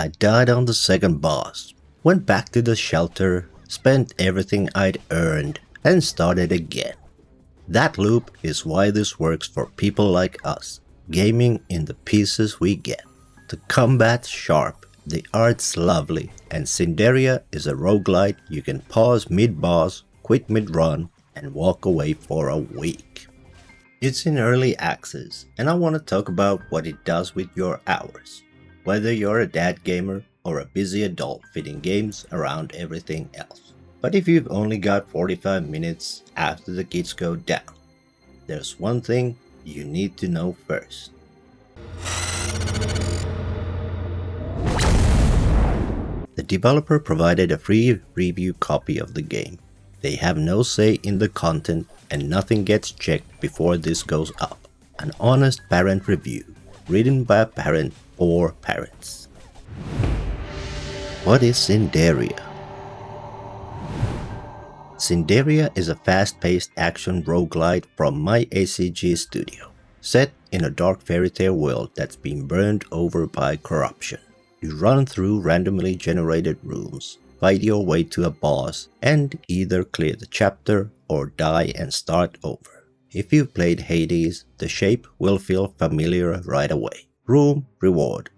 I died on the second boss, went back to the shelter, spent everything I'd earned, and started again. That loop is why this works for people like us, gaming in the pieces we get. The combat's sharp, the art's lovely, and Cinderia is a roguelite you can pause mid-boss, quit mid-run, and walk away for a week. It's in early access, and I want to talk about what it does with your hours. Whether you're a dad gamer or a busy adult fitting games around everything else. But if you've only got 45 minutes after the kids go down, there's one thing you need to know first. The developer provided a free review copy of the game. They have no say in the content and nothing gets checked before this goes up. An honest parent review, written by a parent or parents. What is Cinderia? Cinderia is a fast-paced action roguelite from MyACG Studio, set in a dark fairytale world that's been burned over by corruption. You run through randomly generated rooms, fight your way to a boss, and either clear the chapter or die and start over. If you've played Hades, the shape will feel familiar right away. Room, reward,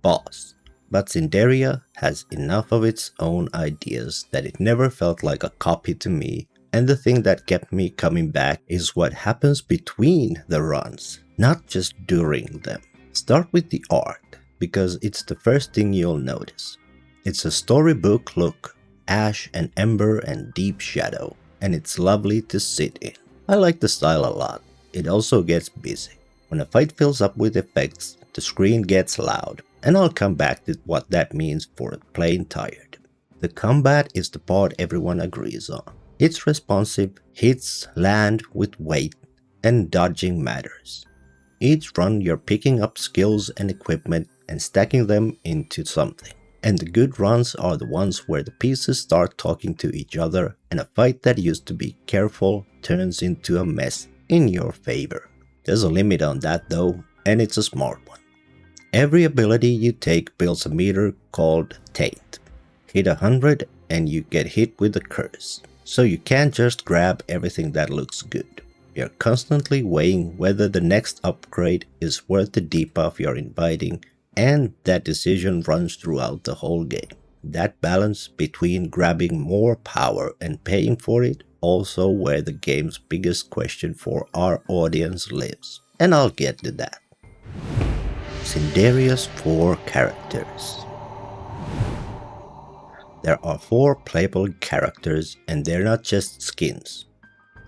boss. But Cinderia has enough of its own ideas that it never felt like a copy to me, and the thing that kept me coming back is what happens between the runs, not just during them. Start with the art, because it's the first thing you'll notice. It's a storybook look, ash and ember and deep shadow, and it's lovely to sit in. I like the style a lot. It also gets busy. When a fight fills up with effects, the screen gets loud, and I'll come back to what that means for playing tired. The combat is the part everyone agrees on. It's responsive, hits land with weight, and dodging matters. Each run you're picking up skills and equipment and stacking them into something. And the good runs are the ones where the pieces start talking to each other and a fight that used to be careful turns into a mess in your favor. There's a limit on that though, and it's a smart one. Every ability you take builds a meter called Taint. Hit 100 and you get hit with a curse. So you can't just grab everything that looks good. You're constantly weighing whether the next upgrade is worth the debuff you're inviting, and that decision runs throughout the whole game. That balance between grabbing more power and paying for it also where the game's biggest question for our audience lives. And I'll get to that. Cinderia's 4 characters. There are 4 playable characters and they're not just skins.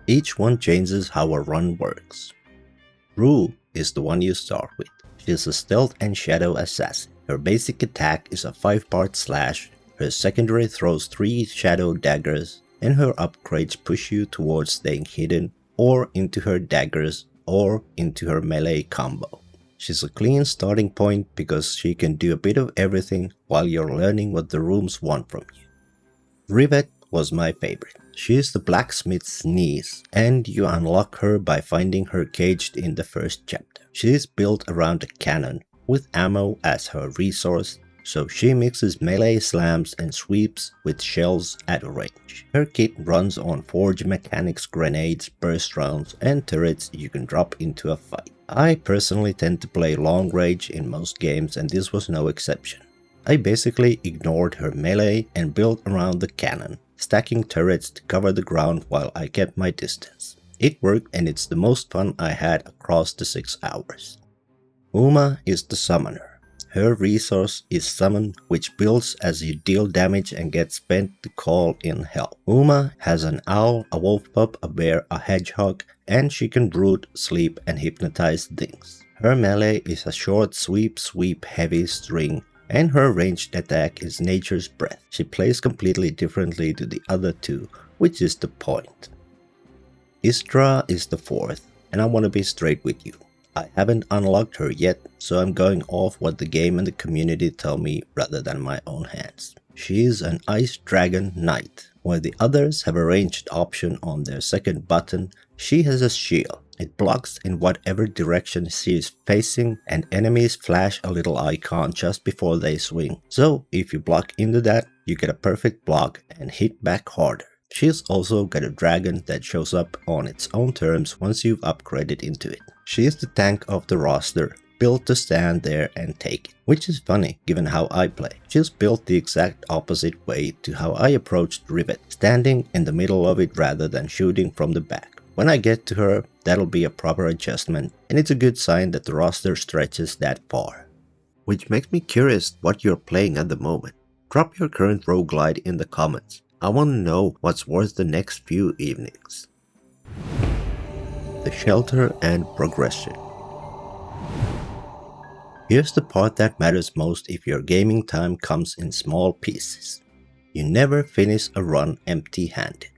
Each one changes how a run works. Rue is the one you start with. She's a stealth and shadow assassin. Her basic attack is a 5-part slash, her secondary throws 3 shadow daggers, and her upgrades push you towards staying hidden or into her daggers or into her melee combo. She's a clean starting point because she can do a bit of everything while you're learning what the rooms want from you. Rivet was my favorite. She's the blacksmith's niece, and you unlock her by finding her caged in the first chapter. She's built around a cannon, with ammo as her resource, so she mixes melee slams and sweeps with shells at range. Her kit runs on forge mechanics, grenades, burst rounds, and turrets you can drop into a fight. I personally tend to play long range in most games, and this was no exception. I basically ignored her melee and built around the cannon, stacking turrets to cover the ground while I kept my distance. It worked, and it's the most fun I had across the 6 hours. Uma is the summoner. Her resource is summon, which builds as you deal damage and gets spent to call in help. Uma has an owl, a wolf pup, a bear, a hedgehog, and she can root, sleep, and hypnotize things. Her melee is a short sweep heavy string, and her ranged attack is Nature's Breath. She plays completely differently to the other 2, which is the point. Istra is the 4th, and I want to be straight with you. I haven't unlocked her yet, so I'm going off what the game and the community tell me rather than my own hands. She is an Ice Dragon Knight. While the others have a ranged option on their second button, she has a shield. It blocks in whatever direction she is facing, and enemies flash a little icon just before they swing. So if you block into that, you get a perfect block and hit back harder. She's also got a dragon that shows up on its own terms once you've upgraded into it. She is the tank of the roster, built to stand there and take it, which is funny given how I play. She's built the exact opposite way to how I approached Rivet, standing in the middle of it rather than shooting from the back. When I get to her, that'll be a proper adjustment, and it's a good sign that the roster stretches that far. Which makes me curious what you're playing at the moment. Drop your current roguelite in the comments. I want to know what's worth the next few evenings. The shelter and progression. Here's the part that matters most if your gaming time comes in small pieces. You never finish a run empty-handed.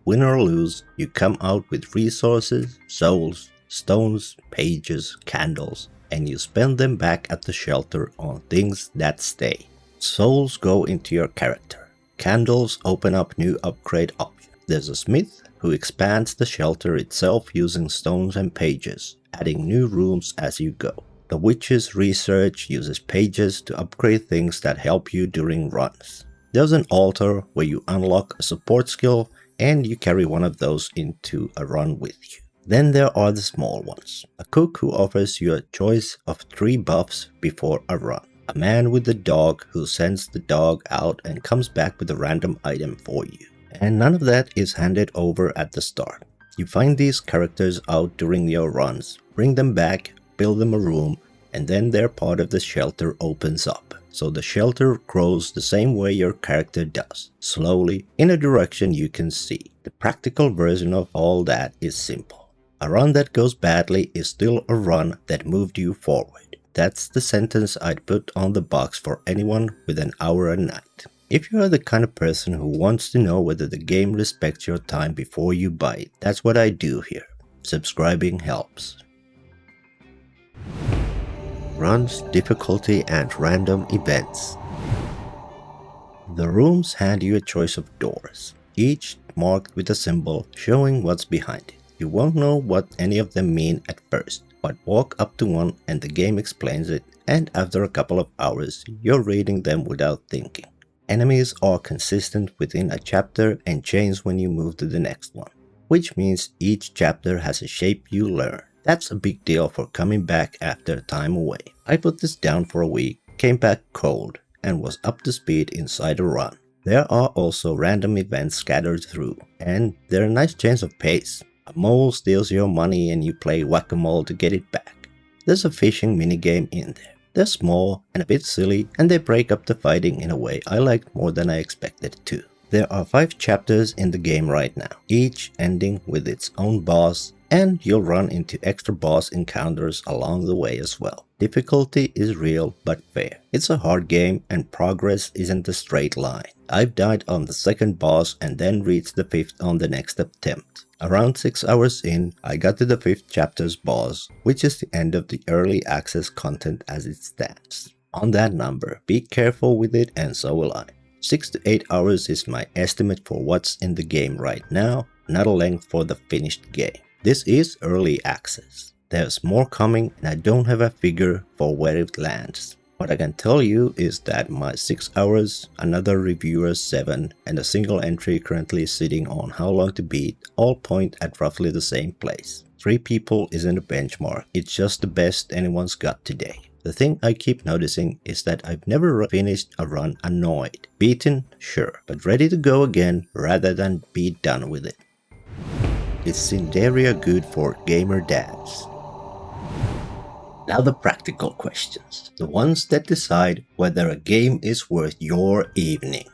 Win or lose, you come out with resources, souls, stones, pages, candles, and you spend them back at the shelter on things that stay. Souls go into your character. Candles open up new upgrade options. There's a smith who expands the shelter itself using stones and pages, adding new rooms as you go. The witch's research uses pages to upgrade things that help you during runs. There's an altar where you unlock a support skill and you carry one of those into a run with you. Then there are the small ones. A cook who offers you a choice of 3 buffs before a run. A man with a dog who sends the dog out and comes back with a random item for you. And none of that is handed over at the start. You find these characters out during your runs, bring them back, build them a room, and then their part of the shelter opens up. So the shelter grows the same way your character does, slowly, in a direction you can see. The practical version of all that is simple. A run that goes badly is still a run that moved you forward. That's the sentence I'd put on the box for anyone with an hour a night. If you are the kind of person who wants to know whether the game respects your time before you buy it, that's what I do here. Subscribing helps. Runs, difficulty, and random events. The rooms hand you a choice of doors, each marked with a symbol showing what's behind it. You won't know what any of them mean at first, but walk up to one and the game explains it, and after a couple of hours, you're reading them without thinking. Enemies are consistent within a chapter and change when you move to the next one, which means each chapter has a shape you learn. That's a big deal for coming back after time away. I put this down for a week, came back cold, and was up to speed inside a run. There are also random events scattered through, and they're a nice change of pace. A mole steals your money and you play whack-a-mole to get it back. There's a fishing minigame in there. They're small and a bit silly, and they break up the fighting in a way I liked more than I expected to. There are 5 chapters in the game right now, each ending with its own boss, and you'll run into extra boss encounters along the way as well. Difficulty is real but fair. It's a hard game and progress isn't a straight line. I've died on the 2nd boss and then reached the 5th on the next attempt. Around 6 hours in, I got to the 5th chapter's boss, which is the end of the early access content as it stands. On that number, be careful with it and so will I. 6 to 8 hours is my estimate for what's in the game right now, not a length for the finished game. This is early access. There's more coming and I don't have a figure for where it lands. What I can tell you is that my 6 hours, another reviewer's 7, and a single entry currently sitting on how long to beat all point at roughly the same place. 3 people isn't a benchmark, it's just the best anyone's got today. The thing I keep noticing is that I've never finished a run annoyed. Beaten, sure, but ready to go again rather than be done with it. Is Cinderia good for gamer dads? Now the practical questions, the ones that decide whether a game is worth your evening.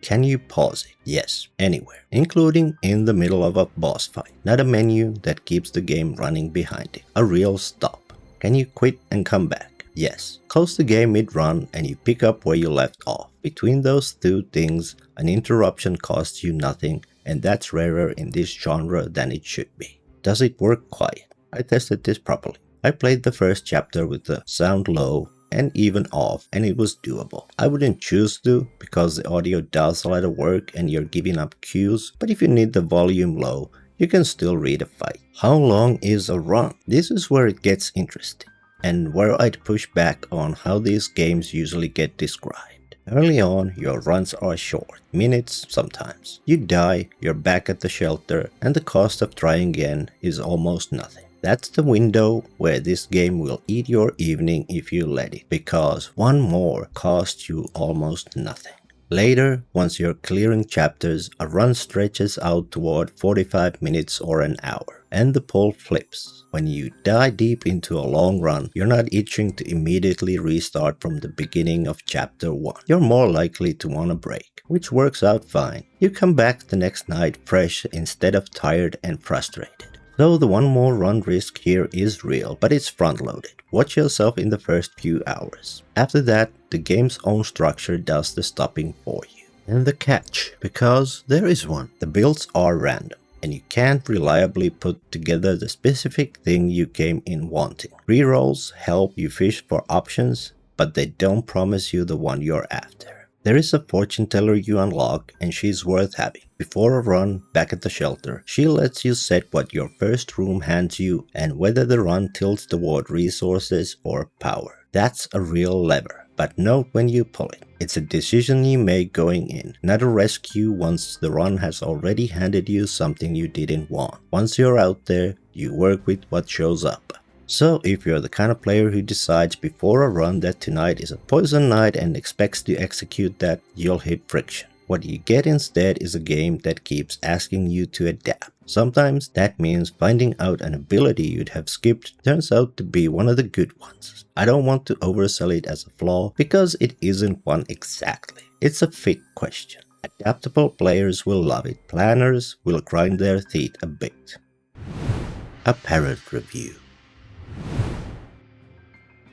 Can you pause it? Yes, anywhere, including in the middle of a boss fight. Not a menu that keeps the game running behind it, a real stop. Can you quit and come back? Yes. Close the game mid-run and you pick up where you left off. Between those 2 things, an interruption costs you nothing, and that's rarer in this genre than it should be. Does it work quiet? I tested this properly. I played the first chapter with the sound low and even off, and it was doable. I wouldn't choose to because the audio does a lot of work and you're giving up cues, but if you need the volume low, you can still read a fight. How long is a run? This is where it gets interesting, and where I'd push back on how these games usually get described. Early on, your runs are short, minutes sometimes. You die, you're back at the shelter, and the cost of trying again is almost nothing. That's the window where this game will eat your evening if you let it, because one more costs you almost nothing. Later, once you're clearing chapters, a run stretches out toward 45 minutes or an hour, and the pull flips. When you dive deep into a long run, you're not itching to immediately restart from the beginning of chapter 1. You're more likely to want a break, which works out fine. You come back the next night fresh instead of tired and frustrated. So the one more run risk here is real, but it's front-loaded. Watch yourself in the first few hours. After that, the game's own structure does the stopping for you. And the catch, because there is one. The builds are random, and you can't reliably put together the specific thing you came in wanting. Rerolls help you fish for options, but they don't promise you the one you're after. There is a fortune teller you unlock, and she's worth having. Before a run back at the shelter, she lets you set what your first room hands you and whether the run tilts toward resources or power. That's a real lever, but note when you pull it. It's a decision you make going in, not a rescue once the run has already handed you something you didn't want. Once you're out there, you work with what shows up. So if you're the kind of player who decides before a run that tonight is a poison night and expects to execute that, you'll hit friction. What you get instead is a game that keeps asking you to adapt. Sometimes that means finding out an ability you'd have skipped turns out to be one of the good ones. I don't want to oversell it as a flaw because it isn't one exactly. It's a fit question. Adaptable players will love it. Planners will grind their teeth a bit. A parent review.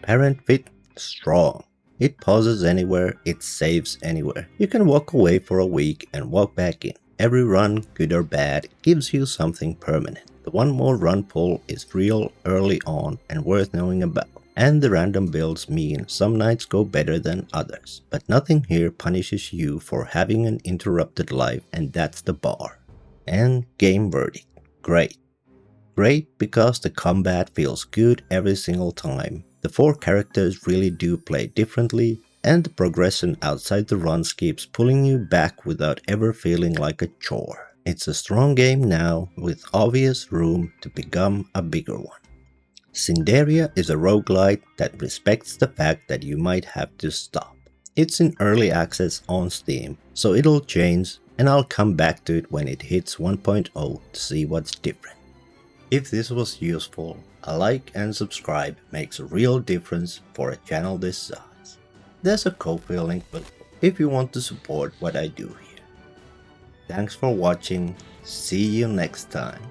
Parent fit strong. It pauses anywhere, it saves anywhere. You can walk away for a week and walk back in. Every run, good or bad, gives you something permanent. The one more run pull is real early on and worth knowing about. And the random builds mean some nights go better than others. But nothing here punishes you for having an interrupted life, and that's the bar. And game verdict. Great. Great because the combat feels good every single time. The 4 characters really do play differently, and the progression outside the runs keeps pulling you back without ever feeling like a chore. It's a strong game now, with obvious room to become a bigger one. Cinderia is a roguelite that respects the fact that you might have to stop. It's in early access on Steam, so it'll change, and I'll come back to it when it hits 1.0 to see what's different. If this was useful, a like and subscribe makes a real difference for a channel this size. There's a Ko-fi link below if you want to support what I do here. Thanks for watching, see you next time.